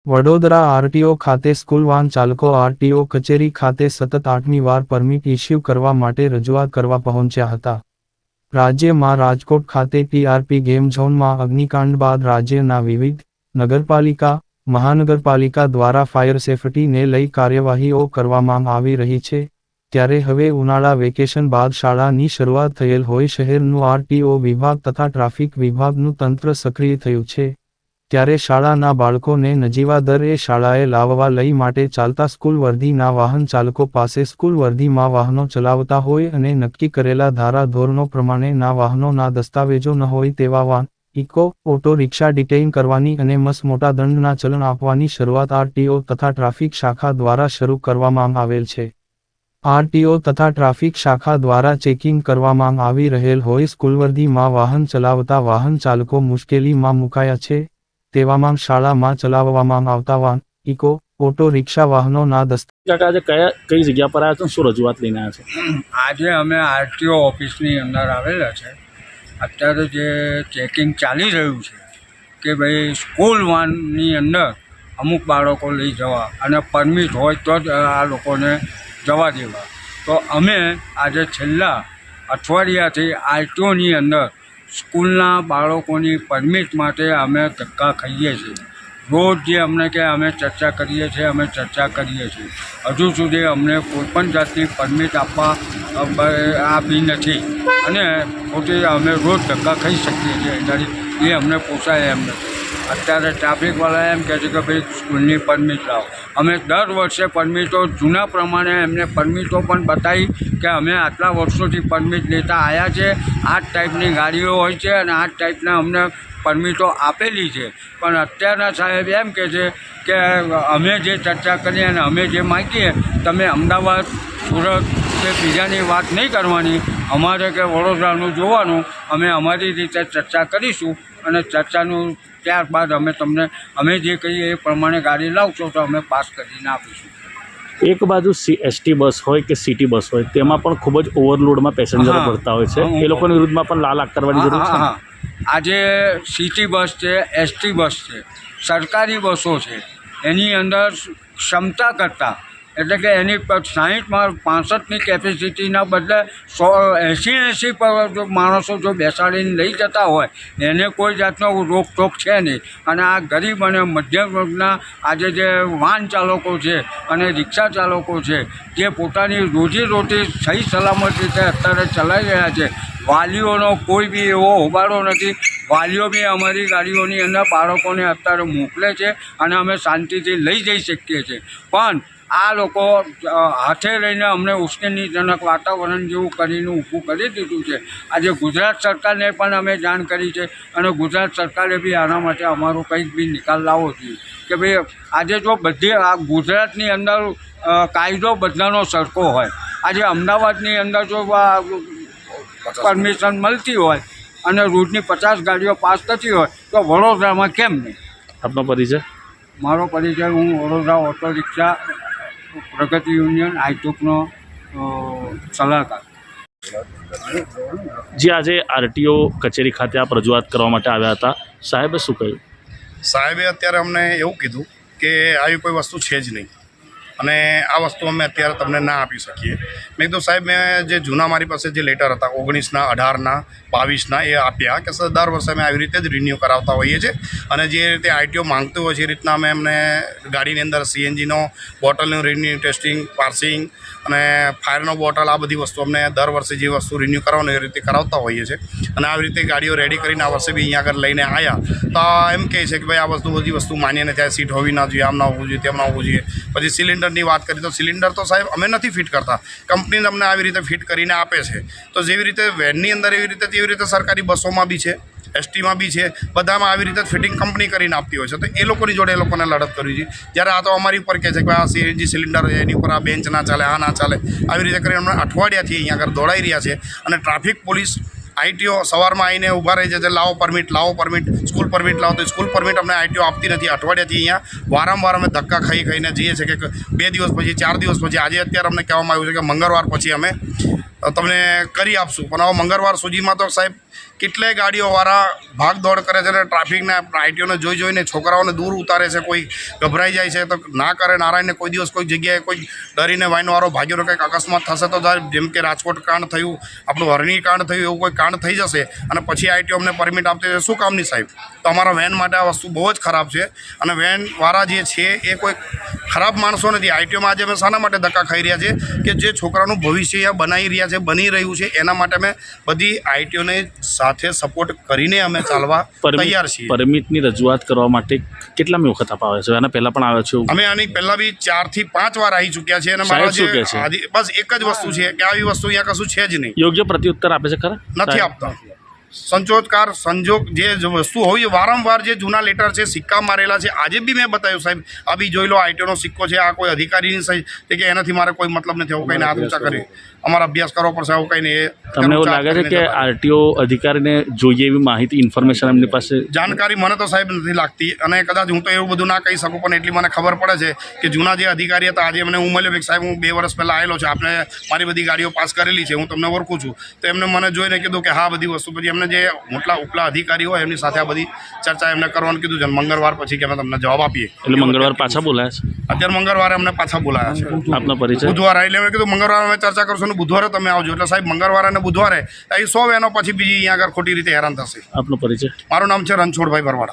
Vadodara RTO ખાતે school van ચાલકો RTO કચેરી ખાતે સતત 8મી વાર પરમિટ ઇસ્યુ કરવા માટે રજૂઆત કરવા પહોંચ્યા હતા. રાજ્યમાં રાજકોટ ખાતે ટીઆરપી ગેમ ઝોનમાં અગ્નિકાંડ બાદ રાજ્યના વિવિધ નગરપાલિકા, મહાનગરપાલિકા દ્વારા ફાયર સેફટીને લઈ કાર્યવાહીઓ કરવામાં આવી રહી છે. ત્યારે હવે ઉનાળા વેકેશન બાદ શાળાની શરૂઆત થયેલ હોય શહેરનું આરટીઓ વિભાગ તથા ટ્રાફિક વિભાગનું તંત્ર સક્રિય થયું છે. ત્યારે શાળાના બાળકોને નજીવા દરે શાળાએ લાવવા લઈ માટે ચાલતા સ્કૂલ વર્ધીના વાહન ચાલકો પાસે સ્કૂલ વર્ધીમાં વાહનો ચલાવતા હોય અને નક્કી કરેલા ધારાધોરણો પ્રમાણેના વાહનોના દસ્તાવેજો ન હોય તેવા van, eco, auto rickshaw detain કરવાની અને મસમોટા દંડના ચલણ આપવાની શરૂઆત આરટીઓ તથા ટ્રાફિક શાખા દ્વારા શરૂ કરવામાં આવેલ છે. આરટીઓ તથા ટ્રાફિક શાખા દ્વારા ચેકિંગ કરવામાં આવી રહેલ હોય સ્કૂલવર્ધીમાં વાહન ચલાવતા વાહન ચાલકો મુશ્કેલીમાં મુકાયા છે. તેવામાં શાળામાં ચલાવવામાં આવતા વાન, ઇકો, ઓટો રિક્ષા વાહનોના આજે કઈ જગ્યા પર આવ્યા છો, શું રજૂઆત લઈને આવ્યા છો? આજે અમે આરટીઓ ઓફિસની અંદર આવેલા છે. અત્યારે જે ચેકિંગ ચાલી રહ્યું છે કે ભાઈ સ્કૂલ વાનની અંદર અમુક બાળકો લઈ જવા અને પરમિટ હોય તો જ આ લોકોને જવા દેવા. તો અમે આજે છેલ્લા અઠવાડિયાથી આરટીઓની અંદર સ્કૂલના બાળકોની પરમિટ માટે અમે ધક્કા ખાઈએ છીએ. રોજ જે અમને કે અમે ચર્ચા કરીએ છીએ હજુ સુધી અમને કોઈપણ જાતની પરમિટ આપી નથી અને પોતે અમે રોજ ધક્કા ખાઈ શકીએ છીએ. એ અમને પોસાય એમ નથી. અત્યારે ટ્રાફિકવાળા એમ કહે છે કે ભાઈ સ્કૂલની પરમિટ લાવો. અમે દર વર્ષે પરમિટો જૂના પ્રમાણે એમને પરમિટો પણ બતાવી કે અમે આટલા વર્ષોથી પરમિટ લેતા આવ્યા છે, આ જ ટાઈપની ગાડીઓ હોય છે અને આ જ ટાઈપના અમને પરમિટો આપેલી છે. પણ અત્યારના સાહેબ એમ કહે છે કે અમે જે ચર્ચા કરીએ અને અમે જે માગીએ તમે અમદાવાદ, સુરત કે બીજાની વાત નહીં કરવાની, અમારે કે વડોદરાનું જોવાનું. અમે અમારી રીતે ચર્ચા કરીશું અને ચર્ચાનું ત્યારબાદ અમે જે કહીએ એ પ્રમાણે ગાડી લાવશો તો અમે પાસ કરીને આપીશું. એક બાજુ એસટી બસ હોય કે સિટી બસ હોય તેમાં પણ ખૂબ જ ઓવરલોડમાં પેસેન્જરો ભરતા હોય છે. એ લોકોની વિરુદ્ધમાં પણ લાલ આંખ કરવાની જરૂર છે. આજે સિટી બસ છે, એસટી બસ છે, સરકારી બસો છે, એની અંદર ક્ષમતા કરતાં એટલે કે એની 60માં 65ની કેપેસિટીના બદલે 80 પર માણસો જો બેસાડીને લઈ જતા હોય એને કોઈ જાતનો રોકટોક છે નહીં. અને આ ગરીબ અને મધ્યમ વર્ગના આજે જે વાહન ચાલકો છે અને રિક્ષા ચાલકો છે જે પોતાની રોજીરોટી સહી સલામત રીતે અત્યારે ચલાવી રહ્યા છે, વાલીઓનો કોઈ બી એવો હોબાળો નથી. વાલીઓ બી અમારી ગાડીઓની અંદર બાળકોને અત્યારે મોકલે છે અને અમે શાંતિથી લઈ જઈ શકીએ છીએ. પણ આ લોકો હાથે લઈને અમને ઉશ્કેરણીજનક વાતાવરણ જેવું કરીને ઊભું કરી દીધું છે. આજે ગુજરાત સરકારને પણ અમે જાણ કરી છે અને ગુજરાત સરકારે બી આના માટે અમારો કંઈક બી નિકાલ લાવવો જોઈએ કે ભાઈ આજે જો બધી આ ગુજરાતની અંદર કાયદો બધાનો સરખો હોય, આજે અમદાવાદની અંદર જો પરમિશન મળતી હોય અને રોજની 50 ગાડીઓ પાસ થતી હોય તો વડોદરામાં કેમ નહીં? આપનો પરિચય? મારો પરિચય, હું વડોદરા ઓટો રિક્ષા પ્રગતિ યુનિયન આઈટોકનો સલાહકાર. જે આજે આરટીઓ કચેરી ખાતે આપ રજૂઆત કરવા માટે આવ્યા હતા, સાહેબે શું કહ્યું? સાહેબે અત્યારે અમને એવું કીધું કે આવી કોઈ વસ્તુ છે જ નહીં અને આ વસ્તુ અમે અત્યારે તમને ના આપી શકીએ. મેં કીધું સાહેબ મેં જે જૂના મારી પાસે જે લેટર હતા 19ના, 18ના, 22ના એ આપ્યા કે સર દર વર્ષે અમે આવી રીતે જ રિન્યૂ કરાવતા હોઈએ છીએ અને જે રીતે આરટીઓ માંગતું હોય છે એ રીતના અમે એમને ગાડીની અંદર સીએનજીનો બોટલનું રિન્યૂ ટેસ્ટિંગ, પાર્સિંગ અને ફાયરનો બોટલ આ બધી વસ્તુ અમને દર વર્ષે જે વસ્તુ રિન્યૂ કરાવવાનું એ રીતે કરાવતા હોઈએ છીએ. અને આવી રીતે ગાડીઓ રેડી કરીને આ વર્ષે બી અહીંયા આગળ લઈને આવ્યા તો એમ કહે છે કે ભાઈ આ બધી વસ્તુ માન્ય ને ત્યાં સીટ હોવી ના જોઈએ, આમ ના હોવું જોઈએ, તેમ ના હોવું જોઈએ. પછી સિલિન્ડરની વાત કરી તો સિલિન્ડર તો સાહેબ અમે નથી ફિટ કરતા, કંપની અમને આવી રીતે ફિટ કરીને આપે છે. તો જેવી રીતે વેનની અંદર એવી રીતે સરકારી બસોમાં બી છે, એસટીમાં બી છે, બધામાં આવી રીતે ફિટિંગ કંપની કરીને આપતી હોય છે. તો એ લોકોની જોડે એ લોકોને લડત કરવી જોઈએ. જ્યારે આ તો અમારી ઉપર કહે છે કે આ સીએનજી સિલિન્ડર એની ઉપર આ બેન્ચ ના ચાલે, આ ના ચાલે, આવી રીતે કરીને અમને અઠવાડિયાથી અહીંયા આગળ દોડાઈ રહ્યા છે. અને ટ્રાફિક પોલીસ આઈટીઓ સવારમાં આવીને ઊભા રહે છે, લાવો પરમિટ, સ્કૂલ પરમિટ લાવો, તો સ્કૂલ પરમિટ અમને આઈટીઓ આપતી નથી. અઠવાડિયાથી અહીંયા વારંવાર અમે ધક્કા ખાઈને જઈએ છીએ કે 2 દિવસ પછી, 4 દિવસ પછી, આજે અત્યારે અમને કહેવામાં આવ્યું છે કે મંગળવાર પછી અમે તમને કરી આપશું. પણ હવે મંગળવાર સુધીમાં તો સાહેબ કેટલાય ગાડીઓવાળા ભાગ દોડ કરે છે અને ટ્રાફિકના આઈટીઓને જોઈને છોકરાઓને દૂર ઉતારે છે. કોઈ ગભરાઈ જાય છે તો ના કરે નારાયણને કોઈ દિવસ કોઈ જગ્યાએ કોઈ ડરીને વાઈનવાળો ભાગ્યોનો કંઈક અકસ્માત થશે તો જેમ કે રાજકોટ કાંડ થયું, આપણું હરણી કાંડ થયું, એવું કોઈ કાંડ થઈ જશે અને પછી આઈટીઓ અમને પરમિટ આપતી શું કામની સાહેબ? તો અમારા વેન માટે આ વસ્તુ બહુ જ ખરાબ છે. અને વેનવાળા જે છે એ કોઈ ખરાબ માણસો નથી. આઈટીઓમાં આજે અમે શાના માટે ધક્કા ખાઈ રહ્યા છે કે જે છોકરાનું ભવિષ્ય અહીંયા બનાવી રહ્યા છે, બની રહ્યું છે, એના માટે અમે બધી આઈટીઓને સાથે સપોર્ટ કરીને અમે ચાલવા તૈયાર છીએ. પરમિટની રજૂઆત કરવા માટે કેટલા વખત અપાવે છે? આના પહેલા પણ આવ્યો છું. અમે આની પહેલા બી 4 થી 5 વાર આવી ચૂક્યા છે અને મારા જે બસ એક જ વસ્તુ છે કે આવી વસ્તુ અહીંયા કશું છે જ નહીં. યોગ્ય પ્રત્યુત્તર આપે છે ખરા? નથી આપતા. સંજોગ જે વસ્તુ હોય વારંવાર જે જૂના લેટર છે, સિક્કા મારેલા છે. આજે બી મેં બતાવ્યું સાહેબ, આ બી જોઈ લો, આઈટીઓનો સિક્કો છે. આ કોઈ અધિકારીની સહી છે કે એનાથી મારે કોઈ મતલબ નથી. આવું કંઈને હાથ ઊંચા કરી અમારા અભ્યાસ કરવો પડશે. આવું કંઈ નહીં. તમને એવું લાગે છે કે આરટીઓ અધિકારીને જોઈએ એવી માહિતી, ઇન્ફોર્મેશન એમની પાસે જાણકારી મને તો સાહેબ નથી લાગતી. અને કદાચ હું તો એવું બધું ના કહી શકું, પણ એટલી મને ખબર પડે છે કે જૂના જે અધિકારી હતા આજે મને હું મળ્યો કે સાહેબ હું 2 વર્ષ પહેલાં આવેલો છે, આપણે મારી બધી ગાડીઓ પાસ કરેલી છે, હું તમને ઓળખું છું. તો એમને મને જોઈને કીધું કે હા બધી વસ્તુ. પછી એમને જે મોટા ઉપલા અધિકારી હોય એમની સાથે આ બધી ચર્ચા એમને કરવાનું કીધું છે. મંગળવાર પછી કે અમે તમને જવાબ આપીએ. એટલે મંગળવાર પાછા બોલાયા છે? અત્યારે મંગળવારે અમને પાછા બોલાયા છે. આપનો પરિચય? બુધવારે. એટલે મેં કીધું મંગળવારે અમે ચર્ચા કરશું અને બુધવારે તમે આવજો. એટલે સાહેબ મંગળવારે અને બુધવારે અહીં 100 વેનો પછી બીજી અહીંયા આગળ ખોટી રીતે હેરાન થશે. આપનો પરિચય? મારું નામ છે રણછોડભાઈ ભરવાડ.